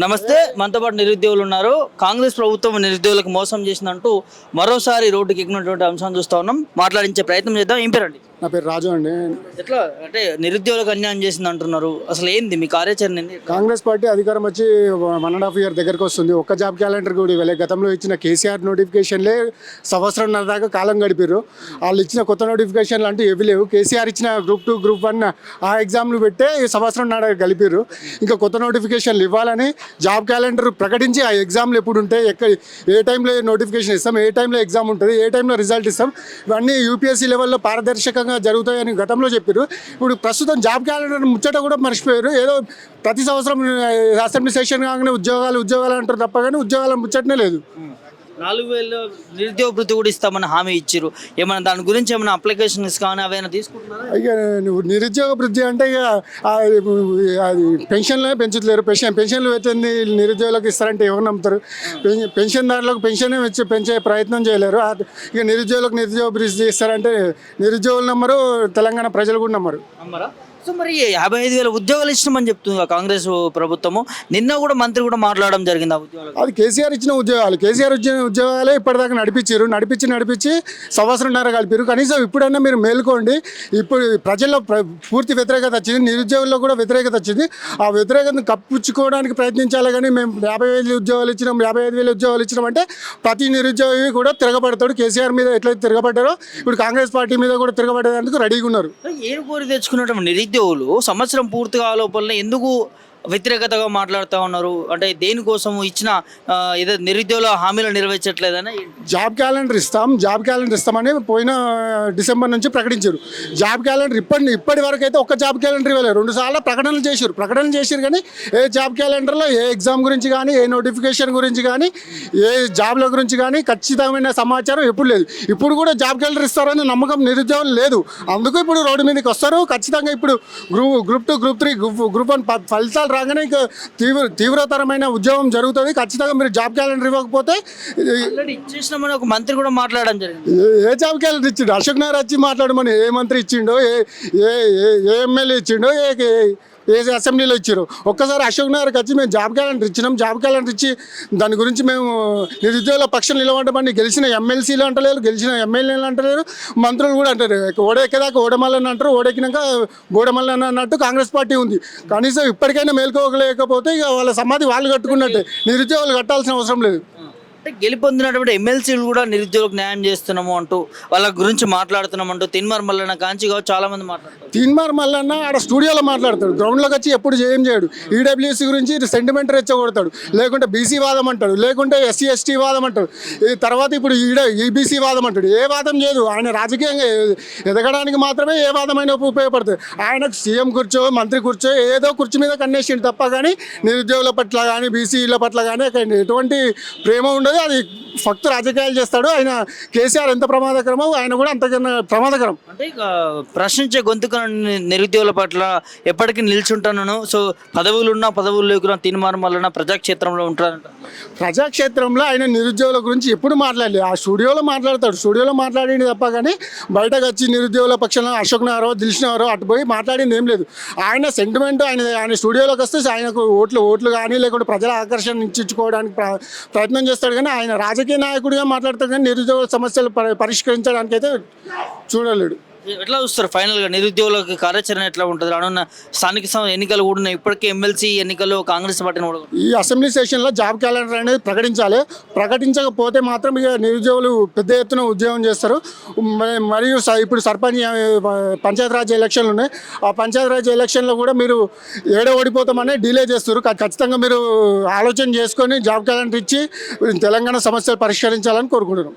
నమస్తే, మనతో పాటు నిరుద్యోగులు ఉన్నారు. కాంగ్రెస్ ప్రభుత్వం నిరుద్యోగులకు మోసం చేసిందంటూ మరోసారి రోడ్డుకి ఎక్కినటువంటి అంశాన్ని చూస్తా ఉన్నాం. మాట్లాడించే ప్రయత్నం చేద్దాం. ఏం పేరండి? నా పేరు రాజు అండి. ఎట్లా అంటే నిరుద్యోగులకు అన్యాయం చేసింది అంటున్నారు, అసలు ఏంది మీ కార్యాచరణ ఏంది? కాంగ్రెస్ పార్టీ అధికారం వచ్చి 1.5 year దగ్గరకు వస్తుంది. ఒక్క జాబ్ క్యాలెండర్ కూడా ఇవ్వలే. గతంలో ఇచ్చిన కేసీఆర్ నోటిఫికేషన్లే సంవత్సరంన్నర దాకా కాలం గడిపారు. వాళ్ళు ఇచ్చిన కొత్త నోటిఫికేషన్లు అంటూ ఏవి లేవు. కేసీఆర్ ఇచ్చిన Group 2 Group 1 ఆ ఎగ్జామ్లు పెట్టే సంవత్సరంన్నర గడిపారు. ఇంకా కొత్త నోటిఫికేషన్లు ఇవ్వాలని జాబ్ క్యాలెండర్ ప్రకటించి ఆ ఎగ్జామ్లు ఎప్పుడు ఉంటాయి, ఏ టైంలో నోటిఫికేషన్ ఇస్తాం, ఏ టైంలో ఎగ్జామ్ ఉంటుంది, ఏ టైంలో రిజల్ట్ ఇస్తాం, ఇవన్నీ యూపీఎస్సీ లెవెల్లో పారదర్శకంగా జరుగుతాయని గతంలో చెప్పారు. ఇప్పుడు ప్రస్తుతం జాబ్ క్యాలెండర్ ముచ్చట కూడా మర్చిపోయారు. ఏదో ప్రతి సంవత్సరం అసెంబ్లీ సెషన్ కాగానే ఉద్యోగాలు అంటారు తప్ప కానీ ఉద్యోగాల ముచ్చటనే లేదు. 4,000 నిరుద్యోగ వృత్తి కూడా ఇస్తామని హామీ ఇచ్చారు. ఏమైనా దాని గురించి ఏమైనా అప్లికేషన్స్ కానీ అవైనా తీసుకుంటున్నారా? ఇక నువ్వు నిరుద్యోగ వృద్ధి అంటే ఇక అది పెన్షన్లే పెంచుతలేరు. పెన్షన్లు పెట్టింది నిరుద్యోగులకు ఇస్తారంటే ఎవరు నమ్ముతారు? పెన్షన్దారులకు పెంచే ప్రయత్నం చేయలేరు. ఇక నిరుద్యోగులకు నిరుద్యోగ వృద్ధి ఇస్తారంటే నిరుద్యోగులు నమ్మరు, తెలంగాణ ప్రజలు కూడా నమ్మరు. సో మరి 55,000 ఉద్యోగాలు ఇష్టమని చెప్తుంది కాంగ్రెస్ ప్రభుత్వము. నిన్న కూడా మంత్రి కూడా మాట్లాడడం జరిగింది. ఆ ఉద్యోగాలు అది కేసీఆర్ ఇచ్చిన ఉద్యోగాలు. కేసీఆర్ ఇచ్చిన ఉద్యోగాలే ఇప్పటిదాకా నడిపించి సంవత్సరంన్నర కలిపారు. కనీసం ఇప్పుడన్నా మీరు మేలుకోండి. ఇప్పుడు ప్రజల్లో పూర్తి వ్యతిరేకత వచ్చింది, నిరుద్యోగుల్లో కూడా వ్యతిరేకత వచ్చింది. ఆ వ్యతిరేకతను కప్పుచ్చుకోవడానికి ప్రయత్నించాలి. కానీ మేము 50,000 ఉద్యోగాలు ఇచ్చినాం, 55,000 ఉద్యోగాలు ఇచ్చినాం అంటే ప్రతి నిరుద్యోగి కూడా తిరగబడతాడు. కేసీఆర్ మీద ఎట్లయితే తిరగబడ్డారో ఇప్పుడు కాంగ్రెస్ పార్టీ మీద కూడా తిరగబడేందుకు రెడీగా ఉన్నారు. ఏం కోరి తెచ్చుకున్నటువంటి నిరుద్యోగులు సంవత్సరం పూర్తిగా లోపల ఎందుకు వ్యతిరేకతగా మాట్లాడుతూ ఉన్నారు? అంటే దేనికోసం ఇచ్చిన ఏదో నిరుద్యోగుల హామీలు నెరవేర్చట్లేదని. జాబ్ క్యాలెండర్ ఇస్తామని పోయిన డిసెంబర్ నుంచి ప్రకటించారు. జాబ్ క్యాలెండర్ ఇప్పటి వరకు అయితే ఒక్క జాబ్ క్యాలెండర్ ఇవ్వలేదు. 2 సార్లు ప్రకటనలు చేశారు కానీ ఏ జాబ్ క్యాలెండర్లో ఏ ఎగ్జామ్ గురించి కానీ, ఏ నోటిఫికేషన్ గురించి కానీ, ఏ జాబ్ల గురించి కానీ ఖచ్చితమైన సమాచారం ఎప్పుడు లేదు. ఇప్పుడు కూడా జాబ్ క్యాలెండర్ ఇస్తారని నమ్మకం నిరుద్యోగులు లేదు. అందుకు ఇప్పుడు రోడ్డు మీదకి వస్తారు. ఖచ్చితంగా ఇప్పుడు Group 2 Group 3 Group 1 ఫలితాలు రాగానే ఇక తీవ్రతరమైన ఉద్యోగం జరుగుతుంది. ఖచ్చితంగా మీరు జాబ్ క్యాలెండర్ ఇవ్వకపోతే ఇచ్చేసినామని ఒక మంత్రి కూడా మాట్లాడడం జరిగింది. ఏ జాబ్ క్యాలెండర్ ఇచ్చిండు? అశోక్ నగర్ వచ్చి మాట్లాడమని ఏ మంత్రి ఇచ్చిండో, ఏ ఎమ్మెల్యే ఇచ్చిండో, ఏ అసెంబ్లీలో ఇచ్చారు? ఒక్కసారి అశోక్ నగర్కి వచ్చి మేము జాబ్ క్యాలెండర్ ఇచ్చినాం, జాబ్ క్యాలెండర్ ఇచ్చి దాని గురించి మేము నిరుద్యోగుల పక్షం నిలబడమని గెలిచిన ఎమ్మెల్సీలు అంటలేరు, గెలిచిన ఎమ్మెల్యేలు అంటలేరు, మంత్రులు కూడా అంటారు. ఓడెక్కేదాకా ఓడమల్లని అంటారు, ఓడెక్కినాక బోడమల్లని అన్నట్టు కాంగ్రెస్ పార్టీ ఉంది. కనీసం ఇప్పటికైనా మేల్కోలేకపోతే ఇక వాళ్ళ సమాధి వాళ్ళు కట్టుకున్నట్టే. నిరుద్యోగులు కట్టాల్సిన అవసరం లేదు. అంటే గెలుపొందినటువంటి ఎమ్మెల్సీలు కూడా నిరుద్యోగులకు న్యాయం చేస్తున్నాము అంటూ వాళ్ళ గురించి మాట్లాడుతున్నామంటూ తిన్మార్ మల్లన్న కాంచి చాలా మంది మాట్లాడతారు. తిన్మార్ మల్లన్న ఆడ స్టూడియోలో మాట్లాడతాడు, గ్రౌండ్లోకి వచ్చి ఎప్పుడు చేయడు. ఈడబ్ల్యూఎస్సీ గురించి సెంటిమెంట్ రెచ్చగొడతాడు, లేకుంటే బీసీ వాదం అంటాడు, లేకుంటే SC ST వాదం అంటాడు, ఈ తర్వాత ఇప్పుడు EBC వాదం అంటాడు. ఏ వాదం లేదు. ఆయన రాజకీయంగా ఎదగడానికి మాత్రమే ఏ వాదమైనా ఉపయోగపడుతుంది. ఆయనకు సీఎం కూర్చో, మంత్రి కూర్చో, ఏదో కుర్చీ మీద కన్నేసిండు తప్ప కానీ నిరుద్యోగుల పట్ల కానీ బీసీల పట్ల కానీ ఎటువంటి ప్రేమ ఉండదు. అది ఫక్తు రాజకీయాలు చేస్తాడు. ఆయన కేసీఆర్ ఎంత ప్రమాదకరమో ఆయన కూడా అంతకన్నా ప్రమాదకరం. అంటే ఇక ప్రశ్నించే గొంతుక నిరుద్యోగుల పట్ల ఎప్పటికీ నిల్చుంటాను. సో పదవులు లేకున్నా తిన్మార్ మల్లన్న ప్రజాక్షేత్రంలో ఉంటారంట. ప్రజాక్షేత్రంలో ఆయన నిరుద్యోగుల గురించి ఎప్పుడు మాట్లాడలేదు. ఆ స్టూడియోలో మాట్లాడతాడు, స్టూడియోలో మాట్లాడింది తప్ప కానీ బయటకు వచ్చి నిరుద్యోగుల పక్షంలో అశోక్ నగరో దిల్షునగరో అటు పోయి మాట్లాడింది ఏం లేదు. ఆయన సెంటిమెంట్ ఆయన స్టూడియోలోకి వస్తే ఆయనకు ఓట్లు కానీ లేకుంటే ప్రజల ఆకర్షణ ఇచ్చుకోవడానికి ప్రయత్నం చేస్తాడు. కానీ ఆయన రాజకీయ నాయకుడిగా మాట్లాడతాడు కానీ నిరుద్యోగుల సమస్యలు పరిష్కరించడానికి అయితే చూడలేడు. ఎట్లా చూస్తారు ఫైనల్గా నిరుద్యోగులకు కార్యాచరణ ఎట్లా ఉంటుంది? రానున్న స్థానిక ఎన్నికలు కూడా ఉన్నాయి. ఇప్పటికే ఎమ్మెల్సీ ఎన్నికల్లో కాంగ్రెస్ పార్టీని కూడా ఈ అసెంబ్లీ సెషన్లో జాబ్ క్యాలెండర్ అనేది ప్రకటించాలి. ప్రకటించకపోతే మాత్రం ఇక నిరుద్యోగులు పెద్ద ఎత్తున ఉద్యోగం చేస్తారు. మరియు ఇప్పుడు పంచాయతీరాజ్ ఎలక్షన్లు ఉన్నాయి. ఆ పంచాయతీరాజ్ ఎలక్షన్లో కూడా మీరు ఓడిపోతామని డిలే చేస్తారు. ఖచ్చితంగా మీరు ఆలోచన చేసుకొని జాబ్ క్యాలెండర్ ఇచ్చి తెలంగాణ సమస్యలు పరిష్కరించాలని కోరుకుంటున్నాం.